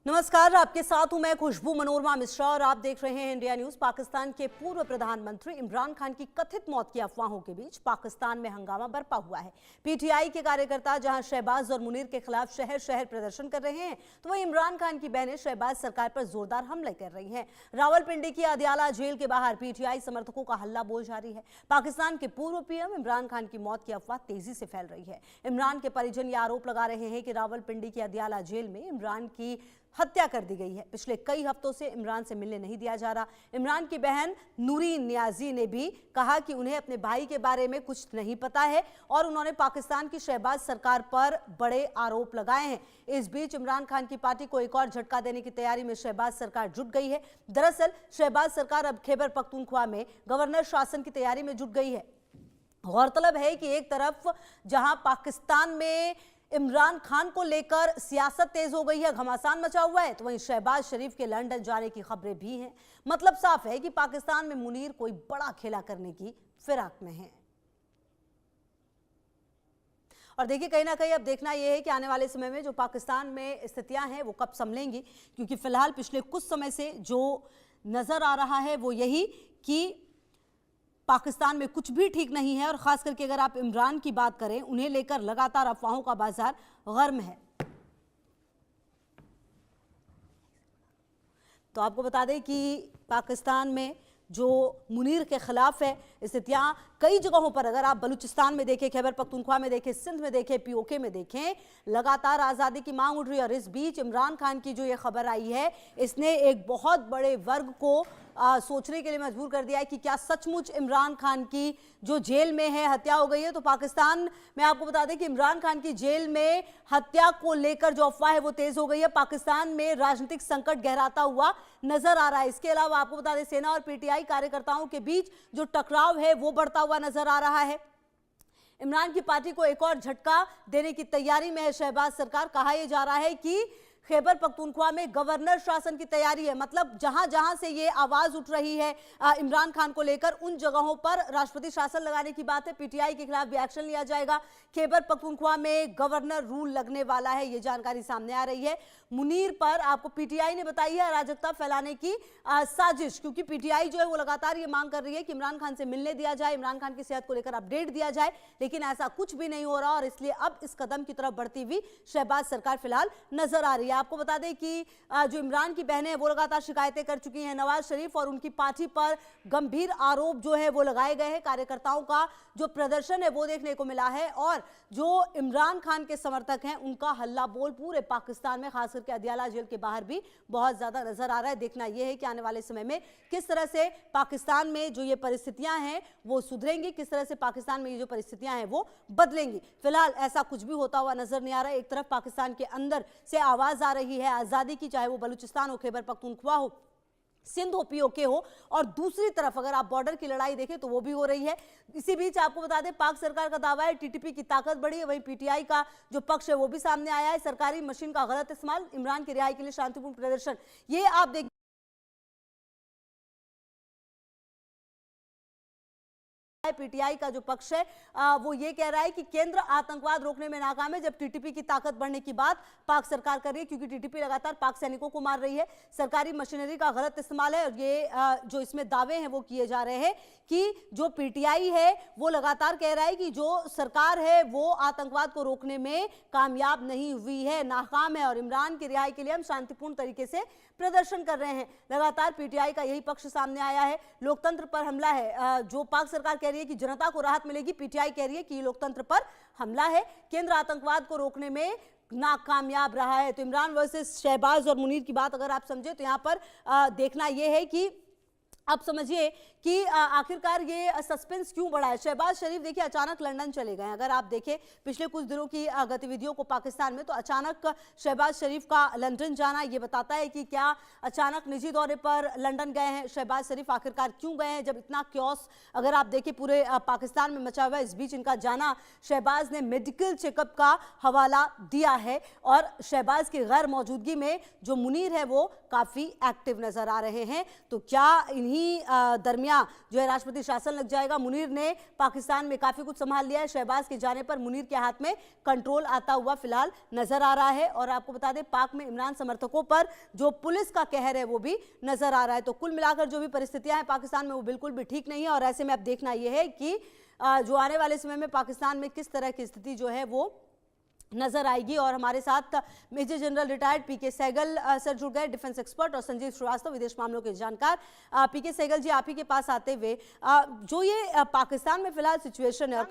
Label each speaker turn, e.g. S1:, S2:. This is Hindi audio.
S1: नमस्कार, आपके साथ हूं मैं खुशबू मनोरमा मिश्रा और आप देख रहे हैं इंडिया न्यूज। पाकिस्तान के पूर्व प्रधानमंत्री इमरान खान की कथित मौत की अफवाहों के बीच पाकिस्तान में हंगामा बरपा हुआ है। पीटीआई के कार्यकर्ता जहां शहबाज और मुनीर के खिलाफ शहर शहर प्रदर्शन कर रहे हैं, तो वहीं इमरान खान की बहनें शहबाज सरकार पर जोरदार हमले कर रही हैं। रावलपिंडी की अदियाला जेल के बाहर पीटीआई समर्थकों का हल्ला बोल जारी है। पाकिस्तान के पूर्व पीएम इमरान खान की मौत की अफवाह तेजी से फैल रही है। इमरान के परिजन ये आरोप लगा रहे हैं कि रावलपिंडी की अदियाला जेल में इमरान की हत्या कर दी गई है। पिछले कई हफ्तों से इमरान से मिलने नहीं दिया जा रहा। इमरान की बहन नूरी नियाजी ने भी कहा कि उन्हें अपने भाई के बारे में कुछ नहीं पता है और उन्होंने पाकिस्तान की शहबाज सरकार पर बड़े आरोप लगाए हैं। इस बीच इमरान खान की पार्टी को एक और झटका देने की तैयारी में शहबाज सरकार जुट गई है। दरअसल शहबाज सरकार अब खैबर पख्तूनख्वा में गवर्नर शासन की तैयारी में जुट गई है। गौरतलब है कि एक तरफ जहां पाकिस्तान में इमरान खान को लेकर सियासत तेज हो गई है, घमासान मचा हुआ है, तो वहीं शहबाज शरीफ के लंदन जाने की खबरें भी हैं। मतलब साफ है कि पाकिस्तान में मुनीर कोई बड़ा खेला करने की फिराक में है। और देखिए, कहीं ना कहीं अब देखना यह है कि आने वाले समय में जो पाकिस्तान में स्थितियां हैं वो कब संभलेंगी, क्योंकि फिलहाल पिछले कुछ समय से जो नजर आ रहा है वो यही कि पाकिस्तान में कुछ भी ठीक नहीं है। और खास करके अगर आप इमरान की बात करें, उन्हें लेकर लगातार अफवाहों का बाजार गर्म है। तो आपको बता दें कि पाकिस्तान में जो मुनीर के खिलाफ है स्थितियां कई जगहों पर, अगर आप बलूचिस्तान में देखें, खैबर पख्तूनख्वा में देखें, सिंध में देखें, पीओके में देखें, लगातार आज़ादी की मांग उठ रही है। और इस बीच इमरान खान की जो ये खबर आई है, इसने एक बहुत बड़े वर्ग को सोचने के लिए मजबूर कर दिया है कि क्या सचमुच इमरान खान की जो जेल में है हत्या हो गई है। तो पाकिस्तान में आपको बता दें कि इमरान खान की जेल में हत्या को लेकर जो अफवाह है वो तेज हो गई है। पाकिस्तान में राजनीतिक संकट गहराता हुआ नजर आ रहा है। इसके अलावा आपको बता दें, सेना और पीटीआई कार्यकर्ताओं के बीच जो टकराव है वो बढ़ता हुआ नजर आ रहा है। इमरान की पार्टी को एक और झटका देने की तैयारी में है शहबाज सरकार। कहा यह जा रहा है कि खैबर पख्तूनख्वा में गवर्नर शासन की तैयारी है। मतलब जहां जहां से ये आवाज उठ रही है इमरान खान को लेकर, उन जगहों पर राष्ट्रपति शासन लगाने की बात है। पीटीआई के खिलाफ भी एक्शन लिया जाएगा। खैबर पख्तूनख्वा में गवर्नर रूल लगने वाला है, ये जानकारी सामने आ रही है। मुनीर पर आपको पीटीआई ने बताई है अराजकता फैलाने की साजिश, क्योंकि पीटीआई जो है वो लगातार ये मांग कर रही है कि इमरान खान से मिलने दिया जाए, इमरान खान की सेहत को लेकर अपडेट दिया जाए, लेकिन ऐसा कुछ भी नहीं हो रहा। और इसलिए अब इस कदम की तरफ बढ़ती हुई शहबाज सरकार फिलहाल नजर आ रही है। आपको बता दें कि जो इमरान की बहनें हैं वो लगातार शिकायतें कर चुकी हैं। नवाज शरीफ और उनकी पार्टी पर गंभीर आरोप जो है वो लगाए गए हैं। कार्यकर्ताओं का जो प्रदर्शन है वो देखने को मिला है और जो इमरान खान के समर्थक हैं उनका हल्ला बोल पूरे पाकिस्तान में, खास करके अदियाला जेल के बाहर भी बहुत ज्यादा नजर आ रहा है। देखना यह है कि आने वाले समय में किस तरह से पाकिस्तान में जो ये परिस्थितियां हैं वो सुधरेंगी, किस तरह से पाकिस्तान में ये जो परिस्थितियां हैं वो बदलेंगी। फिलहाल ऐसा कुछ भी होता हुआ नजर नहीं आ रहा है। एक तरफ पाकिस्तान के अंदर से आवाज आ रही है आजादी की, चाहे वो बलूचिस्तान हो, खैबर पख्तूनख्वा हो, सिंध हो, पीओके हो, और दूसरी तरफ अगर आप बॉर्डर की लड़ाई देखें तो वो भी हो रही है। इसी बीच आपको बता दें, पाक सरकार का दावा है टीटीपी की ताकत बढ़ी है, वहीं पीटीआई का जो पक्ष है वो भी सामने आया है। सरकारी मशीन का गलत इस्तेमाल, इमरान की रिहाई के लिए शांतिपूर्ण प्रदर्शन, ये आप देख पीटीआई का जो पक्ष है वो ये कह रहा है कि केंद्र आतंकवाद रोकने में नाकाम है, जब टीटीपी की ताकत बढ़ने की बात पाक सरकार कर रही है, क्योंकि टीटीपी लगातार पाक सैनिकों को मार रही है। सरकारी मशीनरी का गलत इस्तेमाल है और ये जो इसमें दावे हैं वो किए जा रहे हैं कि जो पीटीआई है वो लगातार कह रहा है कि जो सरकार है वो आतंकवाद को रोकने में कामयाब नहीं हुई है, नाकाम है, और इमरान की रिहाई के लिए हम शांतिपूर्ण तरीके से प्रदर्शन कर रहे हैं। लगातार पीटीआई का यही पक्ष सामने आया है। लोकतंत्र पर हमला है, जो पाक सरकार कह रही है कि जनता को राहत मिलेगी, पीटीआई कह रही है कि लोकतंत्र पर हमला है, केंद्र आतंकवाद को रोकने में नाकामयाब रहा है। तो इमरान वर्सेस शहबाज और मुनीर की बात अगर आप समझे तो यहां पर देखना यह है कि अब समझिए कि आखिरकार ये सस्पेंस क्यों बढ़ा है। शहबाज शरीफ देखिए अचानक लंदन चले गए। अगर आप देखें पिछले कुछ दिनों की गतिविधियों को पाकिस्तान में, तो अचानक शहबाज शरीफ का लंदन जाना ये बताता है कि क्या अचानक निजी दौरे पर लंदन गए हैं शहबाज शरीफ, आखिरकार क्यों गए हैं, जब इतना क्योस अगर आप देखें पूरे पाकिस्तान में मचा हुआ है। इस बीच इनका जाना, शहबाज ने मेडिकल चेकअप का हवाला दिया है और शहबाज की गैर मौजूदगी में जो मुनीर है वो काफ़ी एक्टिव नजर आ रहे हैं। तो क्या इन्हीं दरमियान यहाँ जो है राष्ट्रपति शासन लग जाएगा। मुनीर ने पाकिस्तान में काफी कुछ संभाल लिया है। शहबाज के जाने पर मुनीर के हाथ में कंट्रोल आता हुआ फिलहाल नजर आ रहा है। और आपको बता दें, पाक में इमरान समर्थकों पर जो पुलिस का कहर है वो भी नजर आ रहा है। तो कुल मिलाकर जो भी परिस्थितियां हैं पाकिस्तान में वो बिल्कुल भी ठीक नहीं है। और ऐसे में अब देखना यह है कि जो आने वाले समय में पाकिस्तान में किस तरह की स्थिति जो है वो नजर आएगी। और हमारे साथ मेजर जनरल रिटायर्ड पीके सहगल सर जुड़ गए, डिफेंस एक्सपर्ट, और संजीव श्रीवास्तव विदेश मामलों के जानकार। पीके सहगल जी, आप ही के पास आते हुए, जो ये पाकिस्तान में फिलहाल सिचुएशन है और